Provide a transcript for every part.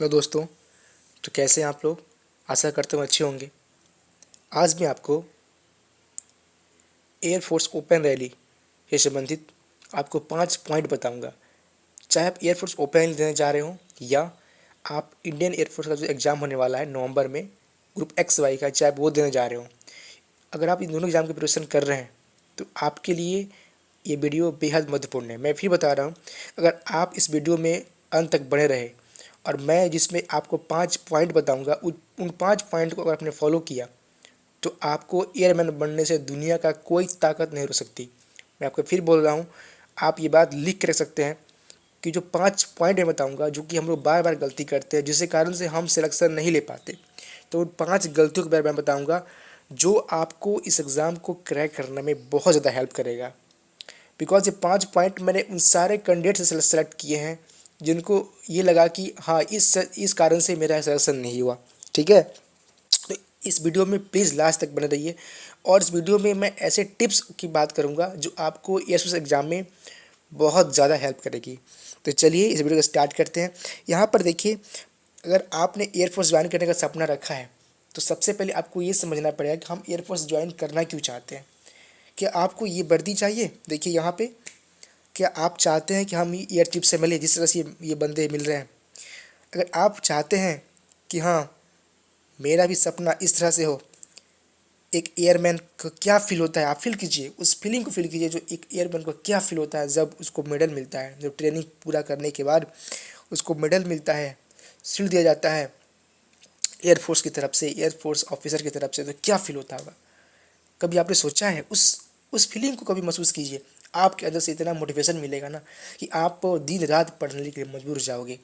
Hello दोस्तों। तो कैसे हैं आप लोग? आशा करता हूँ अच्छे होंगे। आज मैं आपको एयरफोर्स ओपन रैली से संबंधित आपको 5 पॉइंट बताऊंगा। चाहे आप एयरफोर्स ओपन रैली देने जा रहे हो या आप इंडियन एयरफोर्स का जो एग्ज़ाम होने वाला है नवंबर में ग्रुप एक्स वाई का, चाहे आप वो देने जा रहे हो, अगर आप इन दोनों एग्ज़ाम की प्रिपरेशन कर रहे हैं तो आपके लिए ये वीडियो बेहद महत्वपूर्ण है। मैं फिर बता रहा हूँ, अगर आप इस वीडियो में अंत तक बने रहे और मैं जिसमें आपको 5 पॉइंट बताऊंगा उन 5 पॉइंट को अगर आपने फॉलो किया तो आपको एयरमैन बनने से दुनिया का कोई ताकत नहीं रोक सकती। मैं आपको फिर बोल रहा हूँ, आप ये बात लिख के रख सकते हैं कि जो 5 पॉइंट मैं बताऊँगा जो कि हम लोग बार बार गलती करते हैं जिसके कारण से हम सिलेक्शन नहीं ले पाते, तो उन 5 गलतियों के बारे में बताऊँगा जो आपको इस एग्ज़ाम को क्रैक करने में बहुत ज़्यादा हेल्प करेगा। बिकॉज ये 5 पॉइंट मैंने उन सारे कैंडिडेट से सेलेक्ट किए हैं जिनको ये लगा कि हाँ इस कारण से मेरा सिलेक्शन नहीं हुआ। ठीक है, तो इस वीडियो में प्लीज़ लास्ट तक बने रहिए और इस वीडियो में मैं ऐसे टिप्स की बात करूंगा जो आपको एयरफोर्स एग्ज़ाम में बहुत ज़्यादा हेल्प करेगी। तो चलिए इस वीडियो को स्टार्ट करते हैं। यहाँ पर देखिए, अगर आपने एयरफोर्स ज्वाइन करने का सपना रखा है तो सबसे पहले आपको ये समझना पड़ेगा कि हम एयरफोर्स ज्वाइन करना क्यों चाहते हैं। क्या आपको ये वर्दी चाहिए? देखिए यहाँ पे, क्या आप चाहते हैं कि हम एयर चीफ से मिले जिस तरह से ये बंदे मिल रहे हैं? अगर आप चाहते हैं कि हाँ मेरा भी सपना इस तरह से हो, एक एयरमैन को क्या फ़ील होता है आप फील कीजिए, उस फीलिंग को फील कीजिए जो एक एयरमैन को क्या फ़ील होता है जब उसको मेडल मिलता है, जब ट्रेनिंग पूरा करने के बाद उसको मेडल मिलता है, शील्ड दिया जाता है एयरफोर्स की तरफ से, एयरफोर्स ऑफिसर की तरफ से, तो क्या फ़ील होता होगा? कभी आपने सोचा है? उस फीलिंग को कभी महसूस कीजिए। आपके अंदर से इतना मोटिवेशन मिलेगा ना कि आप दिन रात पढ़ने के लिए मजबूर हो जाओगे।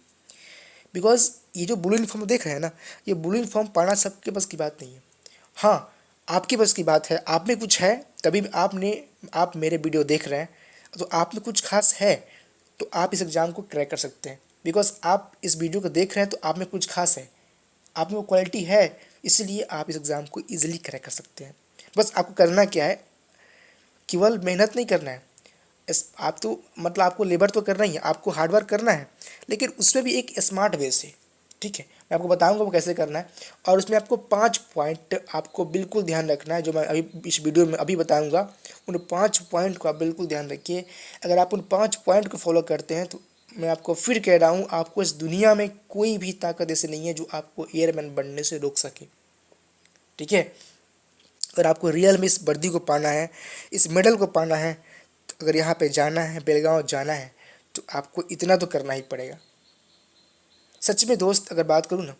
बिकॉज ये जो ब्लू यूनिफॉर्म देख रहे हैं ना, ये ब्लू यूनिफॉर्म पाना सबके बस की बात नहीं है। हाँ, आपके बस की बात है, आप में कुछ है तभी आप मेरे वीडियो देख रहे हैं, तो आप में कुछ खास है तो आप इस एग्ज़ाम को क्रैक कर सकते हैं। बिकॉज आप इस वीडियो को देख रहे हैं तो आप में कुछ खास है, आप में वो क्वालिटी है, इसलिए आप इस एग्ज़ाम को ईजिली क्रैक कर सकते हैं। बस आपको करना क्या है, केवल मेहनत नहीं करना है। आप तो मतलब आपको लेबर तो करना ही है, आपको हार्डवर्क करना है, लेकिन उसमें भी एक स्मार्ट वे से। ठीक है, मैं आपको बताऊंगा वो कैसे करना है। और उसमें आपको 5 पॉइंट आपको बिल्कुल ध्यान रखना है जो मैं अभी इस वीडियो में अभी बताऊंगा। उन 5 पॉइंट को आप बिल्कुल ध्यान रखिए। अगर आप उन 5 पॉइंट को फॉलो करते हैं तो मैं आपको फिर कह रहा हूँ, आपको इस दुनिया में कोई भी ताकत ऐसी नहीं है जो आपको एयरमैन बनने से रोक सके। ठीक है, अगर आपको रियल में इस वर्दी को पाना है, इस मेडल को पाना है, तो अगर यहाँ पे जाना है, बेलगांव जाना है, तो आपको इतना तो करना ही पड़ेगा। सच में दोस्त, अगर बात करूँ ना,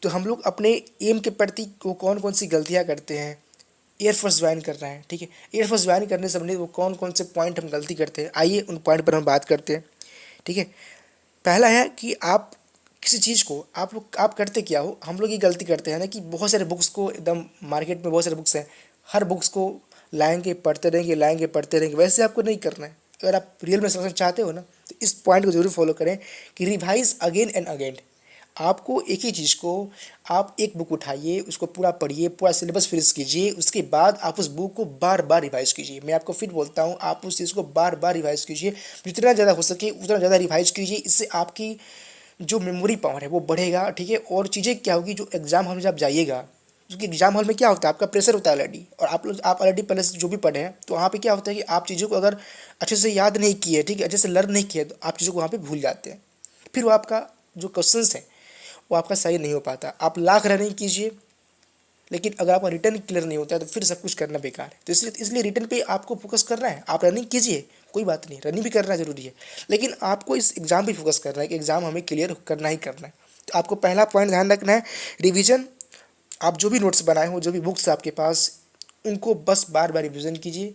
तो हम लोग अपने एम के प्रति वो कौन कौन सी गलतियाँ करते हैं। एयरफोर्स ज्वाइन कर रहे हैं, ठीक है, एयरफोर्स ज्वाइन करने से संबंधित वो कौन कौन से पॉइंट हम गलती करते हैं, आइए उन पॉइंट पर हम बात करते हैं। ठीक है, पहला है कि आप किसी चीज़ को आप करते क्या हो। हम लोग ये गलती करते हैं ना कि बहुत सारे बुक्स को एकदम, मार्केट में बहुत सारे बुक्स हैं, हर बुक्स को लाएंगे पढ़ते रहेंगे, लाएंगे पढ़ते रहेंगे। वैसे आपको नहीं करना है। अगर आप रियल में सक्सेस चाहते हो ना तो इस पॉइंट को जरूर फॉलो करें कि रिवाइज अगेन एंड अगेन। आपको एक ही चीज़ को, आप एक बुक उठाइए, उसको पूरा पढ़िए, पूरा सिलेबस फिनिश कीजिए, उसके बाद आप उस बुक को बार बार रिवाइज कीजिए। मैं आपको फिर बोलता हूँ, आप उस चीज़ को बार बार रिवाइज कीजिए, जितना ज़्यादा हो सके उतना ज़्यादा रिवाइज कीजिए। इससे आपकी जो मेमोरी पावर है वो बढ़ेगा। ठीक है, और चीज़ें क्या होगी, जो एग्ज़ाम हॉल में जब जाइएगा, क्योंकि एग्जाम हॉल में क्या होता है, आपका प्रेशर होता है ऑलरेडी, और आप ऑलरेडी पहले से जो भी पढ़े हैं, तो वहाँ पे क्या होता है कि आप चीज़ों को अगर अच्छे से याद नहीं किए, ठीक है, अच्छे से लर्न नहीं किए, तो आप चीज़ों को वहाँ पे भूल जाते हैं। फिर वो आपका जो क्वेश्चंस है वो आपका सही नहीं हो पाता। आप लाख रनिंग कीजिए, लेकिन अगर आपका रिटर्न क्लियर नहीं होता है तो फिर सब कुछ करना बेकार है। तो इसलिए रिटर्न पे आपको फोकस करना है। आप रनिंग कीजिए, कोई बात नहीं, रनिंग भी करना ज़रूरी है, लेकिन आपको इस एग्ज़ाम पे फोकस करना है कि एग्ज़ाम हमें क्लियर करना ही करना है। तो आपको पहला पॉइंट ध्यान रखना है, रिवीजन। आप जो भी नोट्स बनाए हो, जो भी बुक्स आपके पास, उनको बस बार बार रिवीजन कीजिए।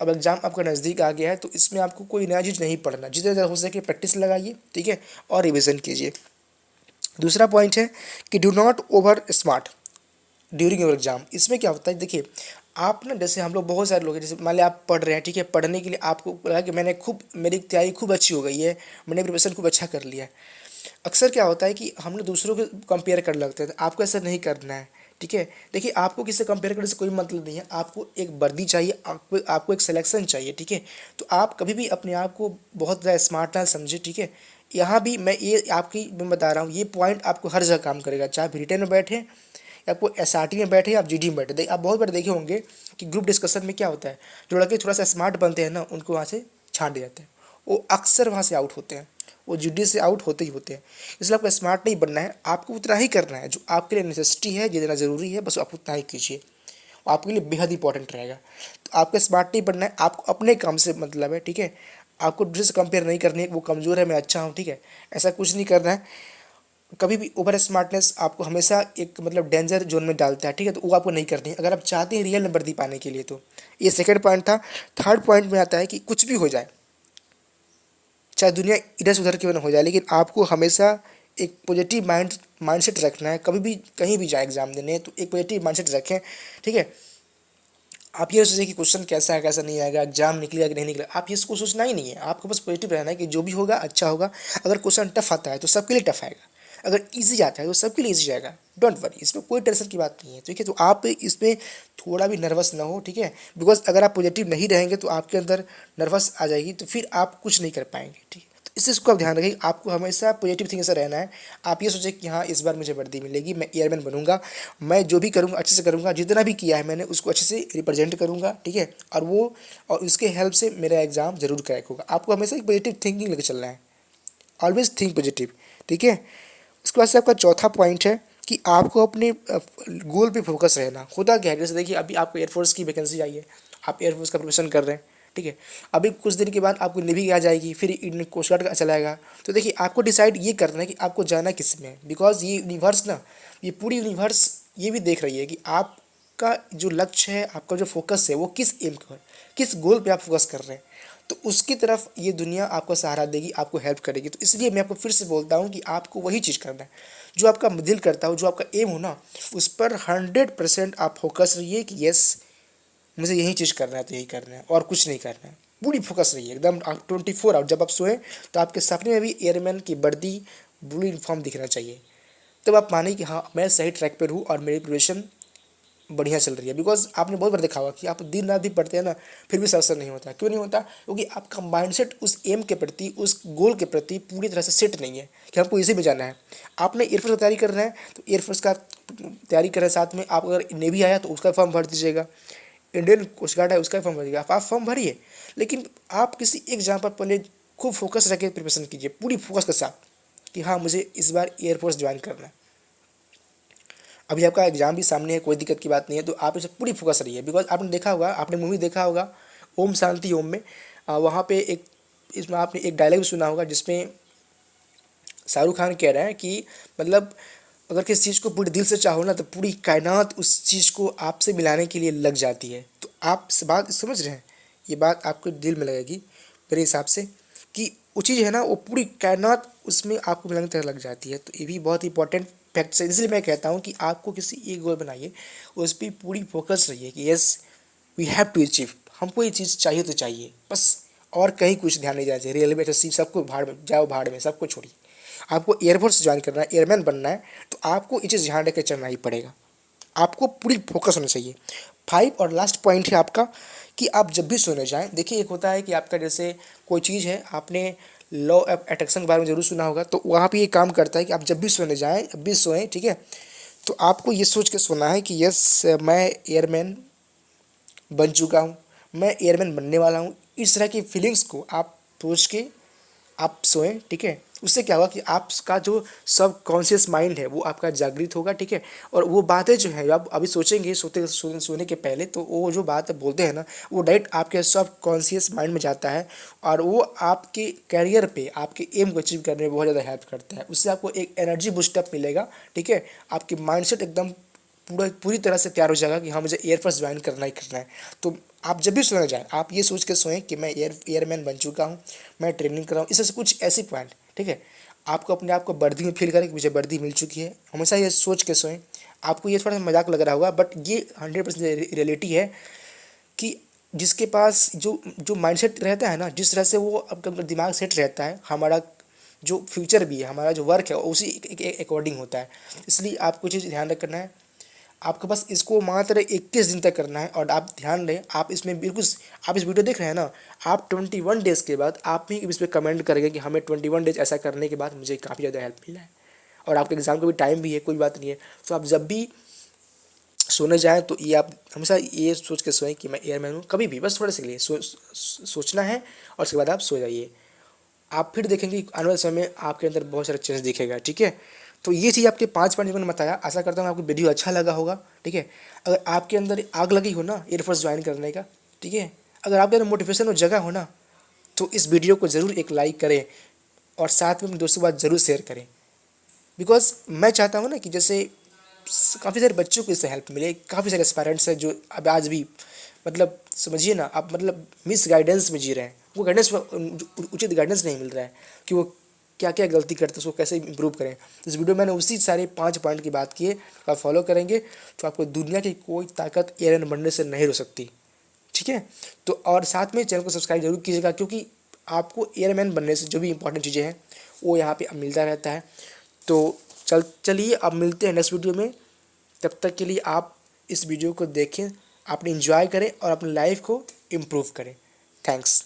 अब एग्ज़ाम आपका नज़दीक आ गया है तो इसमें आपको कोई नया चीज़ नहीं पढ़ना, जितना ज़्यादा हो सके प्रैक्टिस लगाइए, ठीक है, और रिवीजन कीजिए। दूसरा पॉइंट है कि do not over smart during your exam. इसमें क्या होता है, देखिए, आप ना, जैसे हम लोग बहुत सारे लोग हैं, जैसे मान लिया आप पढ़ रहे हैं, ठीक है, पढ़ने के लिए आपको लगा कि मेरी तैयारी खूब अच्छी हो गई है, मैंने प्रिपरेशन खूब अच्छा कर लिया है। अक्सर क्या होता है कि हम लोग दूसरों को कंपेयर कर लगते हैं, तो आपको ऐसा नहीं करना है। ठीक है, देखिए, आपको किससे कंपेयर करने से कोई मतलब नहीं है। आपको एक वर्दी चाहिए, आपको एक सिलेक्शन चाहिए। ठीक है, तो आप कभी भी अपने आप को बहुत ज़्यादा स्मार्ट ना समझे। ठीक है, यहाँ भी मैं बता रहा हूँ, ये पॉइंट आपको हर जगह काम करेगा, चाहे आप रिटेन में बैठे या आपको एसआरटी में बैठे या आप जीडी में बैठे। आप बहुत बार देखे होंगे कि ग्रुप डिस्कशन में क्या होता है, जो लड़के थोड़ा सा स्मार्ट बनते हैं ना, उनको वहाँ से छांट दिया जाता है, वो अक्सर वहाँ से आउट होते हैं, वो जीडी से आउट होते ही होते हैं। इसलिए आपको स्मार्ट नहीं बनना है, आपको उतना ही करना है जो आपके लिए नेसेसिटी है, जितना ज़रूरी है बस आप उतना ही कीजिए, आपके लिए बेहद इंपॉर्टेंट रहेगा। तो आपको स्मार्ट नहीं बनना है, आपको अपने काम से मतलब है, ठीक है। आपको दूसरे से कंपेयर नहीं करनी है, वो कमज़ोर है मैं अच्छा हूँ, ठीक है, ऐसा कुछ नहीं करना है। कभी भी ओवर स्मार्टनेस आपको हमेशा एक मतलब डेंजर जोन में डालता है, ठीक है, तो वो आपको नहीं करनी है अगर आप चाहते हैं रियल में वर्दी पाने के लिए। तो ये सेकंड पॉइंट था। थर्ड पॉइंट में आता है कि कुछ भी हो जाए, चाहे दुनिया इधर से उधर क्यों ना हो जाए, लेकिन आपको हमेशा एक पॉजिटिव माइंडसेट रखना है। कभी भी कहीं भी जाए एग्जाम देने तो एक पॉजिटिव माइंडसेट रखें, ठीक है। आप ये सोचें कि क्वेश्चन कैसा है कैसा नहीं आएगा, एग्जाम निकलेगा कि नहीं निकलेगा, आप इसको सोचना ही नहीं है। आपको बस पॉजिटिव रहना है कि जो भी होगा अच्छा होगा। अगर क्वेश्चन टफ आता है तो सबके लिए टफ आएगा, अगर इजी आता है तो सबके लिए इजी जाएगा। डोंट वरी, इसमें कोई टेंशन की बात नहीं है, ठीक है। तो आप इसमें थोड़ा भी नर्वस ना हो, ठीक है, बिकॉज अगर आप पॉजिटिव नहीं रहेंगे तो आपके अंदर नर्वस आ जाएगी, तो फिर आप कुछ नहीं कर पाएंगे, ठीक है। तो इस चीज़ को आप ध्यान रखिए, आपको हमेशा पॉजिटिव थिंकिंग से रहना है। आप ये सोचें कि हाँ इस बार मुझे वर्दी मिलेगी, मैं एयरमैन बनूंगा, मैं जो भी करूँगा अच्छे से करूँगा, जितना भी किया है मैंने उसको अच्छे से रिप्रेजेंट करूँगा, ठीक है। और उसके हेल्प से मेरा एग्ज़ाम जरूर क्रैक होगा। आपको हमेशा एक पॉजिटिव थिंकिंग लेकर चलना है, ऑलवेज थिंक पॉजिटिव, ठीक है। उसके बाद से आपका चौथा पॉइंट है कि आपको अपने गोल पे फोकस रहना। होता क्या है, जैसे देखिए अभी आपको एयरफोर्स की वैकेंसी आई है, आप एयरफोर्स का प्रिपरेशन कर रहे हैं, ठीक है। अभी कुछ दिन के बाद आपको नेवी आ जाएगी, फिर इंडियन कोस्ट गार्ड का चला आएगा। तो देखिए आपको डिसाइड ये करना है कि आपको जाना किस में है, बिकॉज ये यूनिवर्स ना, ये पूरी यूनिवर्स ये भी देख रही है कि आपका जो लक्ष्य है, आपका जो फोकस है वो किस एम का है, किस गोल पे आप फोकस कर रहे हैं। तो उसकी तरफ ये दुनिया आपको सहारा देगी, आपको हेल्प करेगी। तो इसलिए मैं आपको फिर से बोलता हूँ कि आपको वही चीज़ करना है जो आपका दिल करता हो, जो आपका एम हो ना, उस पर 100% आप फोकस रहिए कि यस मुझे यही चीज़ करना है, तो यही करना है और कुछ नहीं करना है। पूरी फोकस रहिए एकदम। आप 24 आवर जब आप सोएं तो आपके सपने में भी एयरमैन की वर्दी ब्लू यूनिफॉर्म दिखना चाहिए। तब आप माने कि हाँ मैं सही ट्रैक पर हूँ और मेरी प्रिपरेशन बढ़िया चल रही है। बिकॉज आपने बहुत बार देखा होगा कि आप दिन रात भी पढ़ते हैं ना, फिर भी सक्सेस नहीं होता। क्यों नहीं होता? क्योंकि आपका माइंडसेट उस एम के प्रति, उस गोल के प्रति पूरी तरह से सेट नहीं है कि हमको इसी में जाना है। आपने एयरफोर्स की तैयारी कर रहे हैं तो एयरफोर्स का तैयारी कर रहे हैं, साथ में आप अगर नेवी आया तो उसका फॉर्म भर दीजिएगा, इंडियन कोस्ट गार्ड है उसका फॉर्म भरिएगा, आप फॉर्म भरिए। लेकिन आप किसी एक एग्जाम पर पहले खूब फोकस रख के प्रिपरेशन कीजिए, पूरी फोकस के साथ कि हाँ मुझे इस बार एयरफोर्स ज्वाइन करना है। अभी आपका एग्जाम भी सामने है, कोई दिक्कत की बात नहीं है, तो आप इसे पूरी फोकस रही है। बिकॉज आपने देखा होगा, आपने मूवी देखा होगा ओम शांति ओम में, वहाँ पे एक, इसमें आपने एक डायलॉग भी सुना होगा जिसमें शाहरुख खान कह रहे हैं कि मतलब अगर किसी चीज़ को पूरे दिल से चाहो ना तो पूरी कायनात उस चीज़ को आपसे मिलाने के लिए लग जाती है। तो आप बात समझ रहे हैं, ये बात आपके दिल में लगेगी मेरे हिसाब से, कि वो चीज़ है ना, वो पूरी कायनात उसमें आपको मिलाने की तरह लग जाती है। तो ये भी बहुत इंपॉर्टेंट फैक्ट है। इसलिए मैं कहता हूँ कि आपको किसी एक गोल बनाइए, उस पर पूरी फोकस रहिए कि yes we have to achieve, हमको ये चीज़ चाहिए तो चाहिए बस, और कहीं कुछ ध्यान नहीं देना चाहिए। रेलवे एसएससी सबको भाड़ में जाओ, भाड़ में सबको छोड़िए। आपको एयरफोर्स ज्वाइन करना है, एयरमैन बनना है, तो आपको ये चीज़ ध्यान रख के चलना ही पड़ेगा। आपको पूरी फोकस होना चाहिए। 5 और लास्ट पॉइंट है आपका कि आप जब भी सोने जाएं, देखिए एक होता है कि आपका जैसे कोई चीज़ है, आपने लॉ ऑफ अट्रैक्शन के बारे में जरूर सुना होगा, तो वहाँ पे ये काम करता है कि आप जब भी सोने जाएं, जब भी सोएं, ठीक है, तो आपको ये सोच के सोना है कि यस मैं एयरमैन बन चुका हूँ, मैं एयरमैन बनने वाला हूँ। इस तरह की फीलिंग्स को आप सोच के आप सोएं, ठीक है। उससे क्या होगा कि आपका जो सब कॉन्शियस माइंड है वो आपका जागृत होगा, ठीक है। और वो बातें जो है आप अभी सोचेंगे सोने के पहले, तो वो जो बात बोलते हैं ना, वो डायरेक्ट आपके सब कॉन्शियस माइंड में जाता है और वो आपके करियर पे, आपके एम को अचीव करने में बहुत ज़्यादा हेल्प करता है। उससे आपको एक एनर्जी बूस्टअप मिलेगा, ठीक है। आपकी माइंडसेट एकदम पूरी तरह से तैयार हो जाएगा कि हाँ मुझे एयरफोर्स ज्वाइन करना ही करना है। तो आप जब भी सोने जाएं, आप ये सोच के सोएं कि मैं एयरमैन बन चुका हूँ, मैं ट्रेनिंग कर रहा हूँ, इससे कुछ ऐसी पॉइंट, ठीक है। आपको अपने आप को वर्दी में फील करें कि मुझे वर्दी मिल चुकी है, हमेशा ये सोच के सोएं। आपको ये थोड़ा सा मजाक लग रहा होगा, बट ये 100% रियलिटी है कि जिसके पास जो जो माइंडसेट रहता है ना, जिस तरह से वो आपका दिमाग सेट रहता है, हमारा जो फ्यूचर भी है, हमारा जो वर्क है उसी अकॉर्डिंग होता है। इसलिए आपको चीज़ ध्यान रखना है, आपके पास इसको मात्र 21 दिन तक करना है। और आप ध्यान दें, आप इसमें बिल्कुल, आप इस वीडियो देख रहे हैं ना, आप 21 डेज़ के बाद आप भी इस पर कमेंट करेंगे कि हमें 21 डेज ऐसा करने के बाद मुझे काफ़ी ज़्यादा हेल्प मिला है। और आपके एग्ज़ाम का भी टाइम भी है, कोई बात नहीं है। तो आप जब भी सोने जाएँ तो ये आप हमेशा ये सोच के सोएं कि मैं एयरमैन हूँ, कभी भी बस थोड़े से के लिए सोचना है और उसके बाद आप सो जाइए। आप फिर देखेंगे आने वाले समय में आपके अंदर बहुत सारा चेंज दिखेगा, ठीक है। तो ये चीज़ आपके 5 पॉइंट मैंने बताया, आशा करता हूँ आपको वीडियो अच्छा लगा होगा, ठीक है। अगर आपके अंदर आग लगी हो ना एयरफोर्स ज्वाइन करने का, ठीक है, अगर आपके अंदर मोटिवेशन और जगह हो ना, तो इस वीडियो को ज़रूर एक लाइक करें और साथ में अपने दोस्तों के साथ ज़रूर शेयर करें। बिकॉज मैं चाहता हूँ ना कि जैसे काफ़ी सारे बच्चों को इससे हेल्प मिले, काफ़ी सारे पेरेंट्स हैं जो अब आज भी मतलब समझिए ना आप, मतलब मिस गाइडेंस में जी रहे हैं, वो गाइडेंस उचित गाइडेंस नहीं मिल रहा है कि वो क्या क्या गलती करते हैं, उसको कैसे इम्प्रूव करें। इस वीडियो में मैंने उसी सारे 5 पॉइंट की बात की है, आप फॉलो करेंगे तो आपको दुनिया की कोई ताकत एयरमैन बनने से नहीं रोक सकती, ठीक है। तो और साथ में चैनल को सब्सक्राइब जरूर कीजिएगा, क्योंकि आपको एयरमैन बनने से जो भी इंपॉर्टेंट चीज़ें हैं वो यहाँ पे अब मिलता रहता है। तो चलिए अब मिलते हैं नेक्स्ट वीडियो में। तब तक के लिए आप इस वीडियो को देखें, आपने इंजॉय करें और अपनी लाइफ को इम्प्रूव करें। थैंक्स।